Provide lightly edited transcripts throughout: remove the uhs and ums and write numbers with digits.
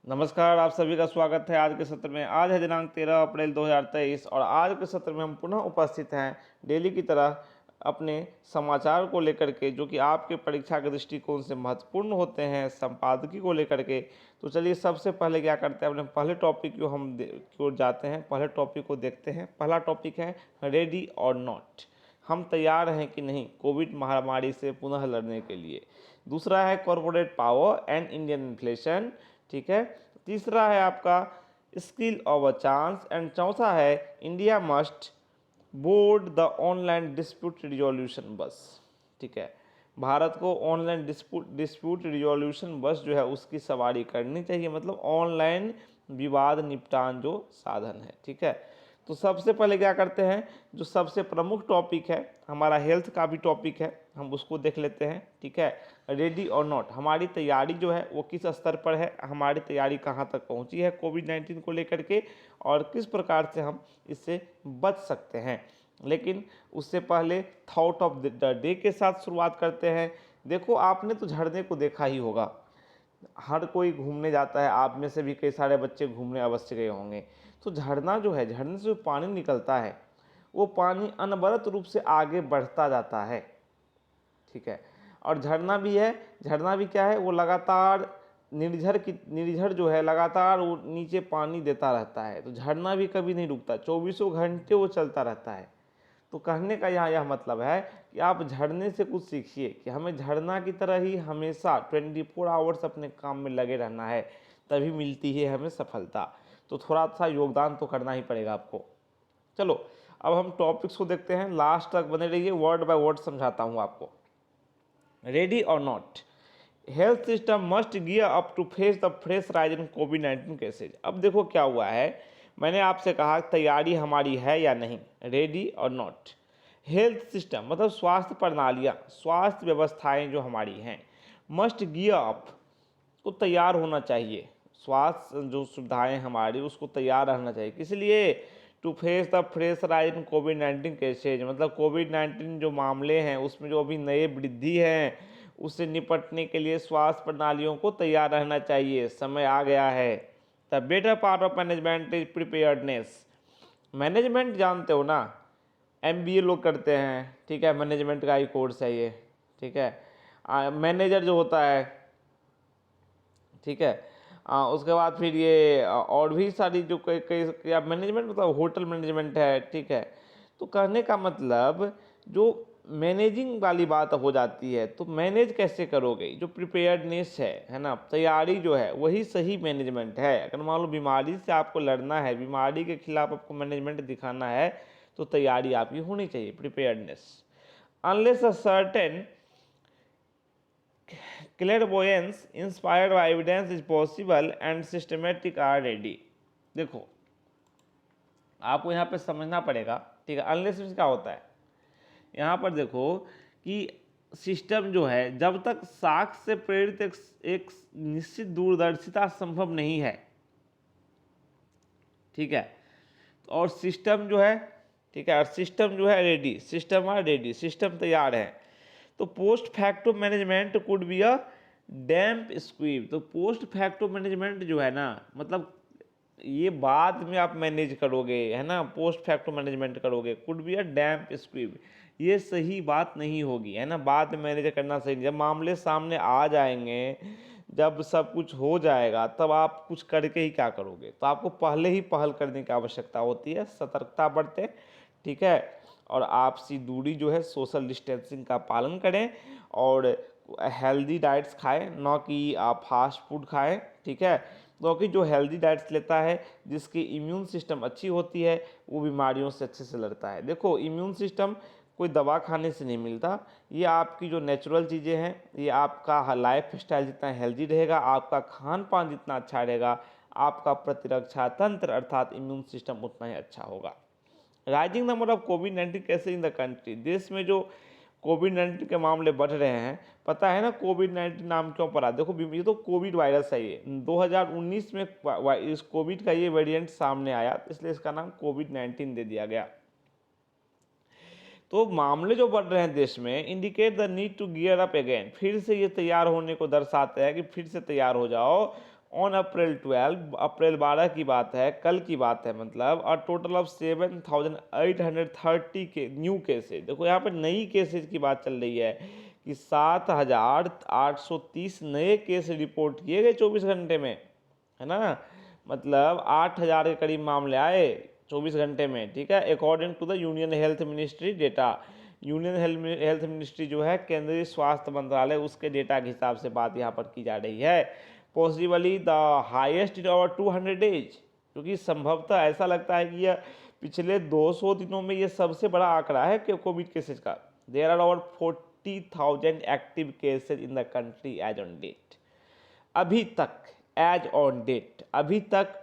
नमस्कार, आप सभी का स्वागत है आज के सत्र में। आज है दिनांक 13 अप्रैल 2023 और आज के सत्र में हम पुनः उपस्थित हैं डेली की तरह अपने समाचार को लेकर के, जो कि आपके परीक्षा के दृष्टिकोण से महत्वपूर्ण होते हैं, संपादकीय को लेकर के। तो चलिए सबसे पहले क्या करते हैं, अपने पहले टॉपिक को हम की ओर जाते हैं, पहले टॉपिक को देखते हैं। पहला टॉपिक है रेडी और नॉट, हम तैयार हैं कि नहीं कोविड महामारी से पुनः लड़ने के लिए। दूसरा है corporate power and Indian inflation, ठीक है। तीसरा है आपका skill of a chance and चौथा है India must board the online dispute resolution बस, ठीक है। भारत को ऑनलाइन डिस्प्यूट रिजोल्यूशन बस जो है उसकी सवारी करनी चाहिए, मतलब ऑनलाइन विवाद निपटान जो साधन है, ठीक है। तो सबसे पहले क्या करते हैं, जो सबसे प्रमुख टॉपिक है हमारा हेल्थ का भी टॉपिक है, हम उसको देख लेते हैं, ठीक है। रेडी और नॉट, हमारी तैयारी जो है वो किस स्तर पर है, हमारी तैयारी कहाँ तक पहुँची है कोविड-19 को लेकर के, और किस प्रकार से हम इससे बच सकते हैं। लेकिन उससे पहले थॉट ऑफ द डे के साथ शुरुआत करते हैं। देखो, आपने तो झरने को देखा ही होगा, हर कोई घूमने जाता है, आप में से भी कई सारे बच्चे घूमने अवश्य गए होंगे। तो झरना जो है, झरने से जो पानी निकलता है वो पानी अनवरत रूप से आगे बढ़ता जाता है, ठीक है। और झरना भी है, झरना भी क्या है, वो लगातार निर्झर जो है लगातार वो नीचे पानी देता रहता है। तो झरना भी कभी नहीं रुकता, चौबीसों घंटे वो चलता रहता है। तो कहने का यहाँ यह मतलब है कि आप झरने से कुछ सीखिए कि हमें झरना की तरह ही हमेशा 24 आवर्स अपने काम में लगे रहना है, तभी मिलती है हमें सफलता। तो थोड़ा सा योगदान तो करना ही पड़ेगा आपको। चलो अब हम टॉपिक्स को देखते हैं, लास्ट तक बने रहिए, वर्ड बाय वर्ड समझाता हूँ आपको। रेडी और not, health system must gear up to face the fresh rise in कोविड-19 केसेज। अब देखो क्या हुआ है, मैंने आपसे कहा तैयारी हमारी है या नहीं, रेडी और नॉट। हेल्थ सिस्टम मतलब स्वास्थ्य प्रणालियाँ, स्वास्थ्य व्यवस्थाएं जो हमारी हैं, मस्ट गियर अप, को तैयार होना चाहिए। स्वास्थ्य जो सुविधाएं हमारी उसको तैयार रहना चाहिए, किस लिए, to face the fresh rise in कोविड-19 केसेज, मतलब कोविड-19 जो मामले हैं उसमें जो अभी नए वृद्धि हैं उससे निपटने के लिए स्वास्थ्य प्रणालियों को तैयार रहना चाहिए, समय आ गया है। The better part of management is preparedness. Management जानते हो ना, एमबीए लोग करते हैं, ठीक है, मैनेजमेंट का ही कोर्स है ये, ठीक है। मैनेजर जो होता है, ठीक है, उसके बाद फिर ये और भी सारी जो कई कई मैनेजमेंट मतलब होटल मैनेजमेंट है, ठीक है। तो कहने का मतलब जो मैनेजिंग वाली बात हो जाती है, तो मैनेज कैसे करोगे, जो प्रिपेयर्डनेस है ना, तैयारी जो है वही सही मैनेजमेंट है। अगर मान लो बीमारी से आपको लड़ना है, बीमारी के खिलाफ आपको मैनेजमेंट दिखाना है, तो तैयारी आपकी होनी चाहिए, preparedness. Unless a certain clairvoyance inspired by evidence is possible and systematic are ready। देखो आपको यहाँ पे समझना पड़ेगा, ठीक है। अनलेस क्या होता है, यहाँ पर देखो कि सिस्टम जो है जब तक साक्ष्य से प्रेरित एक निश्चित दूरदर्शिता संभव नहीं है, ठीक है। और सिस्टम जो है, ठीक है, और सिस्टम जो है ready, system are ready, system तैयार है। तो post facto management could be a damp squib. तो पोस्ट फैक्टो मैनेजमेंट जो है ना, मतलब ये बाद में आप मैनेज करोगे, है ना, पोस्ट फैक्टो मैनेजमेंट करोगे, कुड बी अ डैम्प स्क्वीब, ये सही बात नहीं होगी, है ना। बाद में मैनेज करना सही नहीं, जब मामले सामने आ जाएंगे, जब सब कुछ हो जाएगा, तब आप कुछ करके ही क्या करोगे। तो आपको पहले ही पहल करने की आवश्यकता होती है, सतर्कता बरतें, ठीक है। और आपसी दूरी जो है, सोशल डिस्टेंसिंग का पालन करें, और हेल्दी डाइट्स खाएं, ना कि आप फास्ट फूड खाएं, ठीक है। क्योंकि जो हेल्दी डाइट्स लेता है, जिसकी इम्यून सिस्टम अच्छी होती है, वो बीमारियों से अच्छे से लड़ता है। देखो, इम्यून सिस्टम कोई दवा खाने से नहीं मिलता, ये आपकी जो नेचुरल चीज़ें हैं, ये आपका लाइफ स्टाइल जितना हेल्दी रहेगा, आपका खान पान जितना अच्छा रहेगा, आपका प्रतिरक्षा तंत्र अर्थात इम्यून सिस्टम उतना ही अच्छा होगा। Rising number of covid cases in the country, देश में जो कोविड-19 के मामले बढ़ रहे हैं, पता है ना कोविड-19 नाम क्यों पड़ा। देखो ये तो कोविड वायरस है, ये 2019 में इस कोविड का ये वेरिएंट सामने आया, इसलिए इसका नाम कोविड-19 दे दिया गया। तो मामले जो बढ़ रहे हैं देश में, indicate the need to gear up again, फिर से ये तैयार होने को दर्शाते हैं कि फिर से तैयार हो जाओ, ऑन अप्रैल 12 की बात है, कल की बात है, मतलब अ टोटल ऑफ 7,830 के न्यू केसेज। देखो यहाँ पर नई केसेज की बात चल रही है कि 7,830 नए केस रिपोर्ट किए गए 24 घंटे में, है ना। मतलब 8,000 के करीब मामले आए 24 घंटे में, ठीक है, according to the union health ministry data. Union health ministry जो है केंद्रीय स्वास्थ्य मंत्रालय, उसके डेटा के हिसाब से बात यहाँ पर की जा रही है। Possibly the highest in over 200 days, क्योंकि संभवतः ऐसा लगता है कि यह पिछले 200 दिनों में ये सबसे बड़ा आंकड़ा है कि कोविड केसेज का। There are over 40,000 active cases in the country as on date. अभी तक एज ऑन डेट अभी तक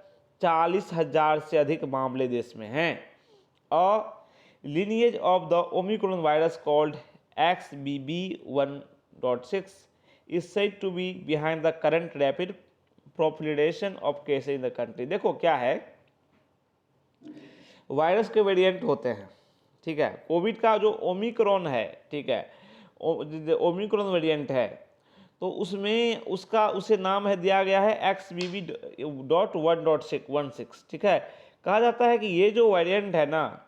40,000 से अधिक मामले देश में हैं। और lineage of the Omicron virus called XBB.1.6 is said to be behind the current rapid proliferation of cases in the country। देखो क्या है, वायरस के वेरिएंट होते हैं, ठीक है। कोविड का जो ओमिक्रॉन है, ठीक है, ओमिक्रॉन वेरिएंट है, तो उसमें उसे नाम है दिया गया है XBB.1.16, ठीक है। कहा जाता है कि ये जो वेरिएंट है ना,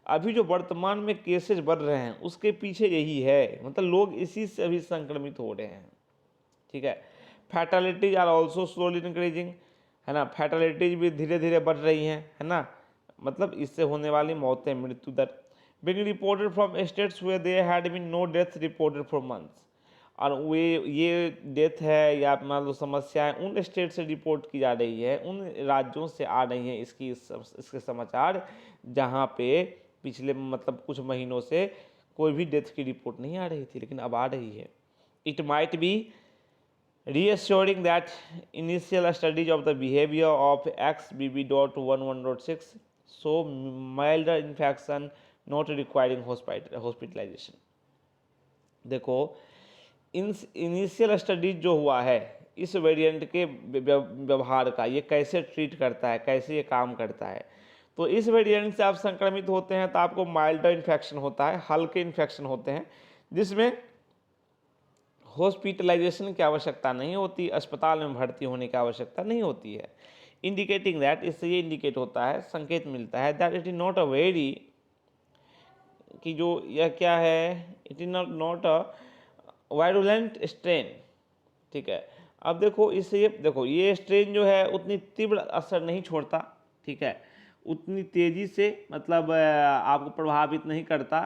अभी जो वर्तमान में केसेज बढ़ रहे हैं उसके पीछे यही है, मतलब लोग इसी से अभी संक्रमित हो रहे हैं, ठीक है। फैटेलिटीज आर ऑल्सो स्लोली इंक्रीजिंग, है ना, फैटेलिटीज भी धीरे धीरे बढ़ रही हैं, है ना, मतलब इससे होने वाली मौतें, मृत्यु दर being reported from states where there had been no death reported for months। और ये डेथ है या मान लो समस्याएं उन स्टेट से रिपोर्ट की जा रही है, उन राज्यों से आ रही हैं इसके समाचार जहाँ पे पिछले मतलब कुछ महीनों से कोई भी डेथ की रिपोर्ट नहीं आ रही थी, लेकिन अब आ रही है। It might be reassuring that initial studies of the behavior of XBB.1.6 show milder infection not requiring hospitalization। देखो इनिशियल स्टडीज जो हुआ है इस वेरिएंट के व्यवहार का, ये कैसे ट्रीट करता है, कैसे ये काम करता है, तो इस वेरिएंट से आप संक्रमित होते हैं तो आपको माइल्ड इन्फेक्शन होता है, हल्के इन्फेक्शन होते हैं जिसमें हॉस्पिटलाइजेशन की आवश्यकता नहीं होती, अस्पताल में भर्ती होने की आवश्यकता नहीं होती है। इंडिकेटिंग दैट, इससे ये इंडिकेट होता है, संकेत मिलता है that it is not a very, कि जो यह क्या है, it is not a virulent strain, ठीक है। अब देखो इससे देखो ये स्ट्रेन जो है उतनी तीव्र असर नहीं छोड़ता, ठीक है, उतनी तेज़ी से मतलब आपको प्रभावित नहीं करता।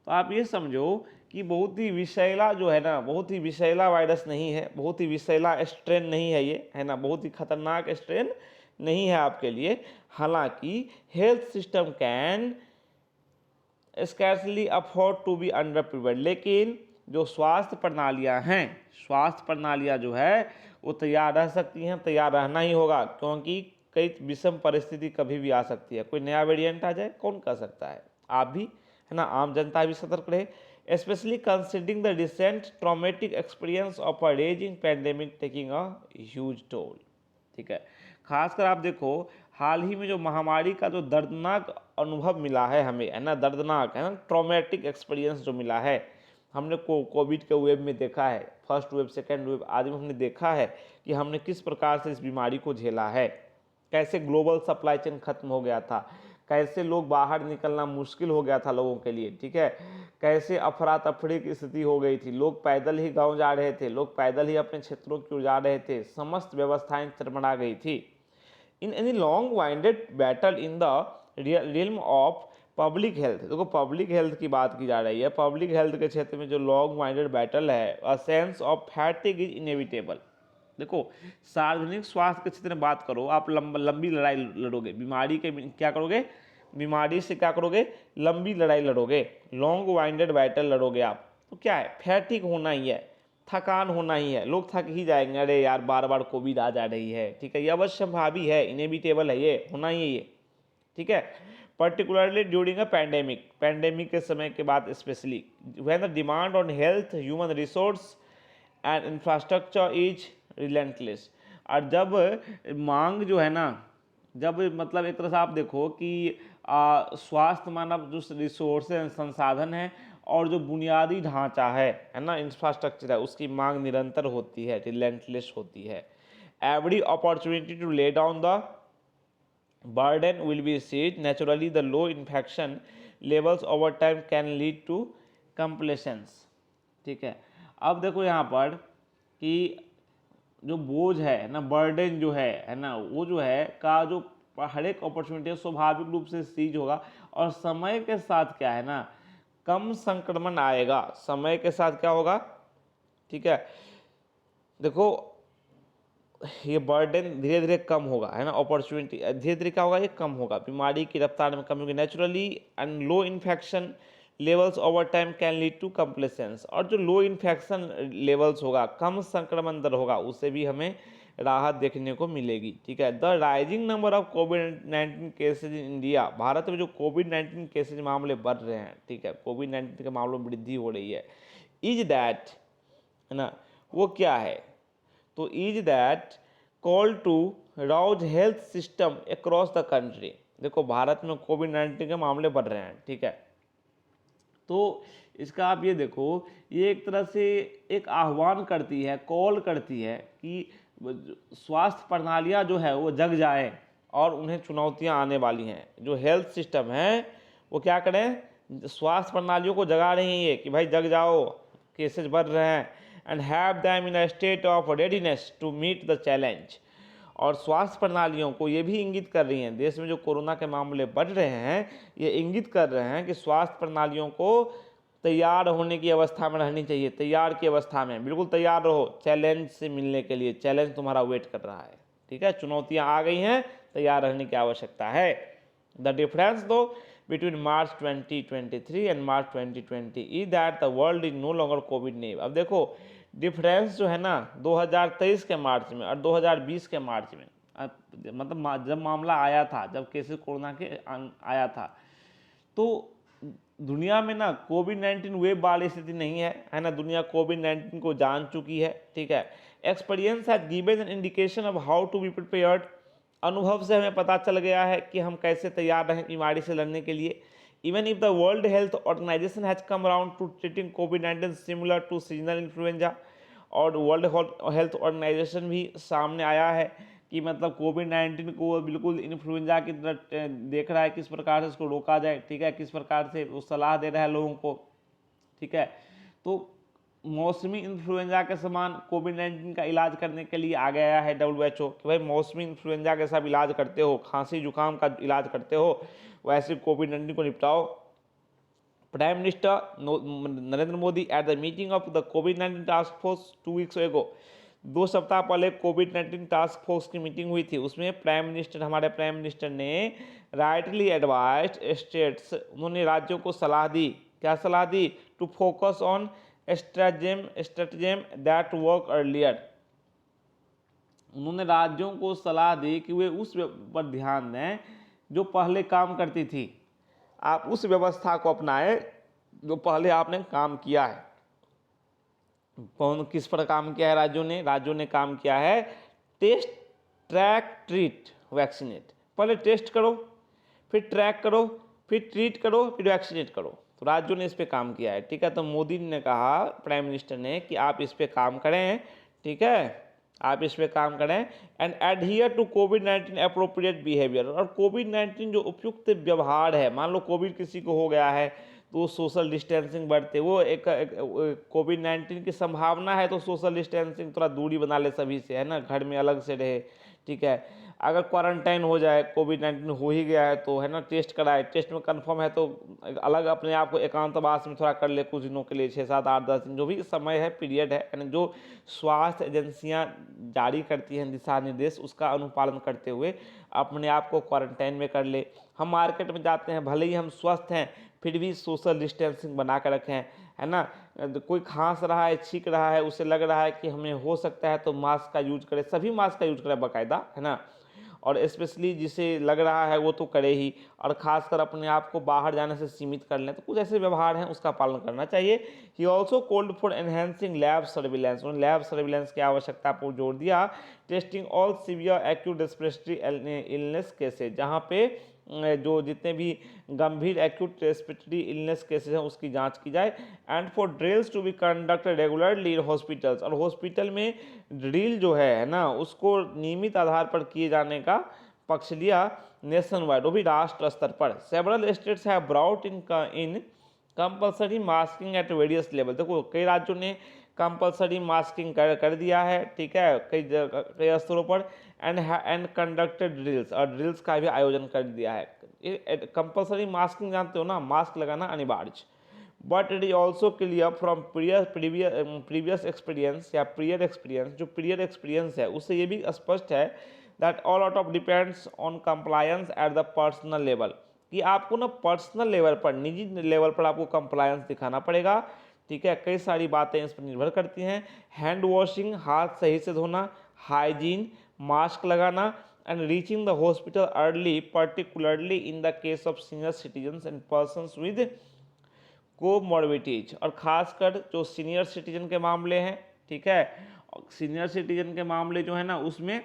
तो आप ये समझो कि बहुत ही विषैला जो है ना, बहुत ही विषैला वायरस नहीं है, बहुत ही विषैला स्ट्रेन नहीं है ये, है ना, बहुत ही खतरनाक स्ट्रेन नहीं है आपके लिए। हालांकि health system can scarcely afford to be under prepared, लेकिन जो स्वास्थ्य प्रणालियां जो है वो तैयार रह सकती हैं, तैयार रहना ही होगा, क्योंकि कई विषम परिस्थिति कभी भी आ सकती है। कोई नया वेरिएंट आ जाए, कौन कर सकता है, आप भी, है ना, आम जनता भी सतर्क रहे। Specially considering the recent traumatic experience of a raising pandemic taking a huge toll, ठीक है। खासकर आप देखो हाल ही में जो महामारी का जो दर्दनाक अनुभव मिला है हमें, है ना, दर्दनाक, है ना, ट्रॉमेटिक एक्सपीरियंस जो मिला है, हमने कोविड के वेव में देखा है, फर्स्ट वेव सेकेंड वेव आदि में हमने देखा है कि हमने किस प्रकार से इस बीमारी को झेला है, कैसे ग्लोबल सप्लाई चेन खत्म हो गया था, कैसे लोग बाहर निकलना मुश्किल हो गया था लोगों के लिए, ठीक है, कैसे अफरा तफरी की स्थिति हो गई थी, लोग पैदल ही गांव जा रहे थे, लोग पैदल ही अपने क्षेत्रों की ओर जा रहे थे, समस्त व्यवस्थाएं चरमरा गई थी। In any long winded battle in the realm of public health, देखो पब्लिक हेल्थ की बात की जा रही है, पब्लिक हेल्थ के क्षेत्र में जो लॉन्ग वाइंडेड बैटल है, a sense of fatigue is inevitable. देखो सार्वजनिक स्वास्थ्य के क्षेत्र में बात करो, आप लंबी लड़ाई लड़ोगे, बीमारी के क्या करोगे, बीमारी से क्या करोगे, लंबी लड़ाई लड़ोगे, लॉन्ग वाइंडेड बैटल लड़ोगे आप, तो क्या है, फैटिग होना ही है, थकान होना ही है, लोग थक ही जाएंगे, अरे यार बार बार कोविड आ जा रही है, ठीक है, ये अवश्यंभावी है, इनएविटेबल है, ये होना ही है ये, ठीक है। पर्टिकुलरली ड्यूरिंग अ पैंडेमिक के समय के बाद specially when the demand on health, human resource and infrastructure is relentless. और जब मांग जो है ना, जब मतलब एक तरह से आप देखो कि स्वास्थ्य मानव जो रिसोर्स संसाधन है और जो बुनियादी ढांचा है ना, इंफ्रास्ट्रक्चर है, उसकी मांग निरंतर होती है, रिलेंटलेस होती है। every opportunity to lay down the burden will be seized. Naturally, the low infection levels over time can lead to complications. ठीक है, अब देखो यहाँ पर कि जो बोझ है ना, बर्डन जो है ना, वो जो है का जो हर एक अपॉर्चुनिटी स्वाभाविक रूप से सीज होगा और समय के साथ क्या है ना, कम संक्रमण आएगा, समय के साथ क्या होगा, ठीक है। देखो ये बर्डन धीरे धीरे कम होगा, है ना, अपॉर्चुनिटी धीरे धीरे क्या होगा, ये कम होगा, बीमारी की रफ्तार में कमी होगी। Naturally and low infection levels over time can lead to complacence, और जो लो इन्फेक्शन लेवल्स होगा, कम संक्रमण दर होगा, उससे भी हमें राहत देखने को मिलेगी, ठीक है। The rising number of covid cases in India, Bharat में जो कोविड-19 केसेज मामले बढ़ रहे हैं, ठीक है, कोविड-19 के मामलों में वृद्धि हो रही है, इज दैट, है ना, वो क्या है, तो is that call to rouse health system across the country. देखो भारत में कोविड-19 के मामले बढ़ रहे हैं, ठीक है, तो इसका आप ये देखो, ये एक तरह से एक आह्वान करती है, कॉल करती है कि स्वास्थ्य प्रणालियाँ जो है वो जग जाए और उन्हें चुनौतियाँ आने वाली हैं। जो हेल्थ सिस्टम है वो क्या करें, स्वास्थ्य प्रणालियों को जगा रही है कि भाई जग जाओ, केसेस बढ़ रहे हैं, and have them in a state of readiness to meet the challenge. और स्वास्थ्य प्रणालियों को ये भी इंगित कर रही हैं, देश में जो कोरोना के मामले बढ़ रहे हैं, ये इंगित कर रहे हैं कि स्वास्थ्य प्रणालियों को तैयार होने की अवस्था में रहनी चाहिए, तैयार की अवस्था में, बिल्कुल तैयार रहो चैलेंज से मिलने के लिए, चैलेंज तुम्हारा वेट कर रहा है, ठीक है, चुनौतियाँ आ गई हैं, तैयार रहने की आवश्यकता है। द डिफरेंस दो between March 2023 and March 2020 is that the world is no longer COVID-19। अब देखो डिफरेंस जो है ना 2023 के मार्च में और 2020 के मार्च में, मतलब जब मामला आया था, जब केसेस कोरोना के आया था, तो दुनिया में ना कोविड-19 वेब वाली स्थिति नहीं है ना, दुनिया कोविड-19 को जान चुकी है, ठीक है। Experience has given an indication of how to be prepared, अनुभव से हमें पता चल गया है कि हम कैसे तैयार रहें बीमारी से लड़ने के लिए। Even if the World Health Organization has come around to treating कोविड-19 सिमिलर टू सीजनल इन्फ्लुएंजा, और वर्ल्ड हेल्थ ऑर्गेनाइजेशन भी सामने आया है कि मतलब कोविड-19 को बिल्कुल इन्फ्लुएंजा की तरह देख रहा है, किस प्रकार से इसको रोका जाए, ठीक है, किस प्रकार से वो सलाह दे रहा है लोगों को, ठीक है। तो मौसमी इन्फ्लुएंजा के समान कोविड-19 का इलाज करने के लिए आ गया है WHO कि भाई मौसमी इन्फ्लुएंजा के सब इलाज करते हो, खांसी जुकाम का इलाज करते हो, वैसे कोविड-19 को निपटाओ। Prime minister Narendra Modi at the meeting of the कोविड-19 टास्क फोर्स 2 वीक्स एगो, 2 सप्ताह पहले कोविड-19 टास्क फोर्स की मीटिंग हुई थी, उसमें हमारे प्राइम मिनिस्टर ने राइटली एडवाइज्ड स्टेट्स, उन्होंने राज्यों को सलाह दी, क्या सलाह दी, to focus on stratagem that work earlier. उन्होंने राज्यों को सलाह दी कि वे उस पर ध्यान दें जो पहले काम करती थी, आप उस व्यवस्था को अपनाएं जो पहले आपने काम किया है। कौन किस पर काम किया है राज्यों ने काम किया है, टेस्ट ट्रैक ट्रीट वैक्सीनेट, पहले टेस्ट करो, फिर ट्रैक करो, फिर ट्रीट करो, फिर वैक्सीनेट करो, तो राज्यों ने इस पे काम किया है, ठीक है। तो मोदी ने कहा, प्राइम मिनिस्टर ने, कि आप इस पे काम करें, ठीक है, आप इस पे काम करें, एंड एडहियर टू कोविड-19 अप्रोप्रिएट बिहेवियर, और कोविड-19 जो उपयुक्त व्यवहार है, मान लो कोविड किसी को हो गया है तो सोशल डिस्टेंसिंग बढ़ते, वो एक कोविड-19 की संभावना है तो सोशल डिस्टेंसिंग, थोड़ा दूरी बना ले सभी से, है ना, घर में अलग से रहे, ठीक है। अगर क्वारंटाइन हो जाए, कोविड-19 हो ही गया है तो, है ना, टेस्ट कराए, टेस्ट में कंफर्म है तो अलग अपने आप को एकांतवास में थोड़ा कर ले कुछ दिनों के लिए, 6, 7, 8, 10 दिन, जो भी समय है, पीरियड है, यानी जो स्वास्थ्य एजेंसियां जारी करती हैं दिशा निर्देश, उसका अनुपालन करते हुए अपने आप को क्वारंटाइन में कर ले। हम मार्केट में जाते हैं, भले ही हम स्वस्थ हैं, फिर भी सोशल डिस्टेंसिंग बना कर रखें, है ना। कोई खांस रहा है, छींक रहा है, उसे लग रहा है कि हमें हो सकता है तो मास्क का यूज करें, सभी मास्क का यूज करें बाकायदा, है ना, और स्पेशली जिसे लग रहा है वो तो करे ही, और ख़ासकर अपने आप को बाहर जाने से सीमित कर लें, तो कुछ ऐसे व्यवहार हैं उसका पालन करना चाहिए। He also called for enhancing lab surveillance, उन्होंने लैब सर्विलेंस की आवश्यकता पर जोर दिया। Testing all severe acute respiratory illness cases, जहाँ पे जो जितने भी गंभीर एक्यूट रेस्पिरेटरी इलनेस केसेस हैं उसकी जांच की जाए। And for drills to be conducted regularly in hospitals, और हॉस्पिटल में ड्रिल जो है ना उसको नियमित आधार पर किए जाने का पक्ष लिया नेशन वाइड, वो भी राष्ट्र स्तर पर। Several states have brought in compulsory masking at various level. देखो कई राज्यों ने कंपल्सरी मास्किंग कर दिया है, ठीक है, कई स्तरों पर। एंड कंडक्टेड ड्रिल्स, और ड्रिल्स का भी आयोजन कर दिया है। कंपल्सरी मास्किंग जानते हो ना, मास्क लगाना अनिवार्य। But it is also clear from previous experience या प्रियर एक्सपीरियंस, जो प्रियर एक्सपीरियंस है उससे ये भी स्पष्ट है that all out of depends on compliance at the personal level, कि आपको ना पर्सनल लेवल पर, निजी लेवल पर आपको कंप्लायंस दिखाना पड़ेगा, ठीक है। कई सारी बातें इस पर निर्भर करती हैं। हैंड वॉशिंग, हाथ सही से धोना, हाइजीन, मास्क लगाना, and reaching the hospital early, particularly in the case of senior citizens and persons with comorbidities, और खासकर जो सीनियर सिटीजन के मामले हैं, ठीक है, सीनियर सिटीजन के मामले जो है ना उसमें,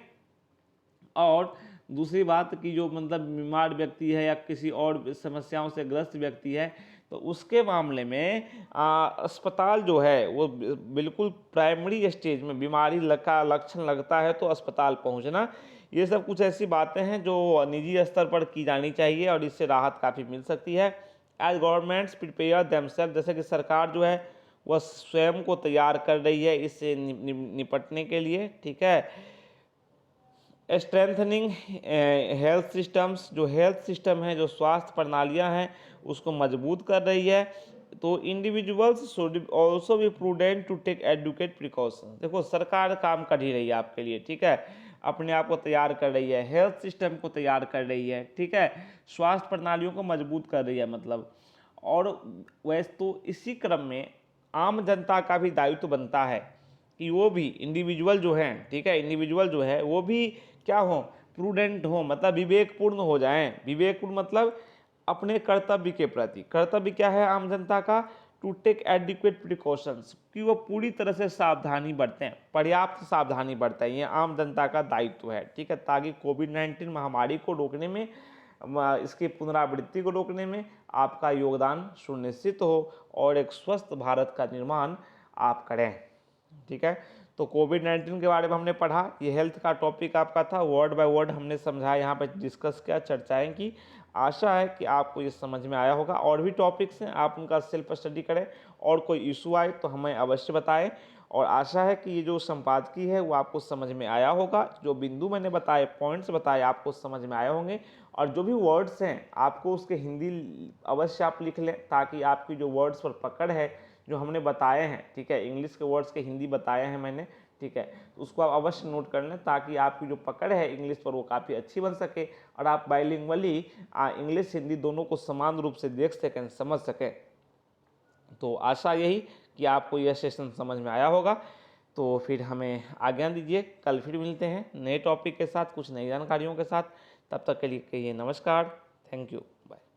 और दूसरी बात कि जो मतलब बीमार व्यक्ति है या किसी और समस्याओं से ग्रस्त व्यक्ति है तो उसके मामले में अस्पताल जो है वो बिल्कुल प्राइमरी स्टेज में बीमारी का लक्षण लगता है तो अस्पताल पहुंचना, ये सब कुछ ऐसी बातें हैं जो निजी स्तर पर की जानी चाहिए और इससे राहत काफ़ी मिल सकती है। एज गवर्नमेंट्स प्रिपेयर देमसेल्फ, जैसे कि सरकार जो है वह स्वयं को तैयार कर रही है इससे निपटने के लिए, ठीक है। स्ट्रेंथनिंग हेल्थ सिस्टम्स, जो हेल्थ सिस्टम है, जो स्वास्थ्य प्रणालियां हैं उसको मजबूत कर रही है। तो individuals should also be prudent to take educate precaution. देखो सरकार काम कर ही रही है आपके लिए, ठीक है, अपने आप को तैयार कर रही है, हेल्थ सिस्टम को तैयार कर रही है, ठीक है, स्वास्थ्य प्रणालियों को मजबूत कर रही है मतलब। और वैसे तो इसी क्रम में आम जनता का भी दायित्व बनता है कि वो भी इंडिविजुअल जो हैं, ठीक है, इंडिविजुअल जो है वो भी क्या हो, प्रूडेंट हो, मतलब विवेकपूर्ण हो जाएं। विवेकपूर्ण मतलब अपने कर्तव्य के प्रति, कर्तव्य क्या है आम जनता का, टू टेक एडिक्वेट प्रिकॉशंस, कि वो पूरी तरह से सावधानी बरतें, पर्याप्त सावधानी बरतें, ये आम जनता का दायित्व है, ठीक है, ताकि कोविड-19 महामारी को रोकने में, इसकी पुनरावृत्ति को रोकने में आपका योगदान सुनिश्चित हो और एक स्वस्थ भारत का निर्माण आप करें, ठीक है। तो कोविड-19 के बारे में हमने पढ़ा, ये हेल्थ का टॉपिक आपका था, वर्ड बाय वर्ड हमने समझा, यहाँ पे डिस्कस किया, चर्चाएं की। आशा है कि आपको ये समझ में आया होगा। और भी टॉपिक्स हैं, आप उनका सेल्फ स्टडी करें, और कोई इशू आए तो हमें अवश्य बताएं। और आशा है कि ये जो संपादकीय है वो आपको समझ में आया होगा, जो बिंदु मैंने बताए, पॉइंट्स बताए, आपको समझ में आए होंगे। और जो भी वर्ड्स हैं आपको उसके हिंदी अवश्य आप लिख लें, ताकि आपकी जो वर्ड्स पर पकड़ है, जो हमने बताए हैं, ठीक है, इंग्लिश के वर्ड्स के हिंदी बताए हैं मैंने, ठीक है, तो उसको आप अवश्य नोट कर लें, ताकि आपकी जो पकड़ है इंग्लिश पर वो काफ़ी अच्छी बन सके और आप बाइलिंगुअली इंग्लिश हिंदी दोनों को समान रूप से देख सकें, समझ सकें। तो आशा यही कि आपको यह सेशन समझ में आया होगा। तो फिर हमें आज्ञा दीजिए, कल फिर मिलते हैं नए टॉपिक के साथ, कुछ नई जानकारियों के साथ। तब तक के लिए कहिए नमस्कार, थैंक यू, बाय।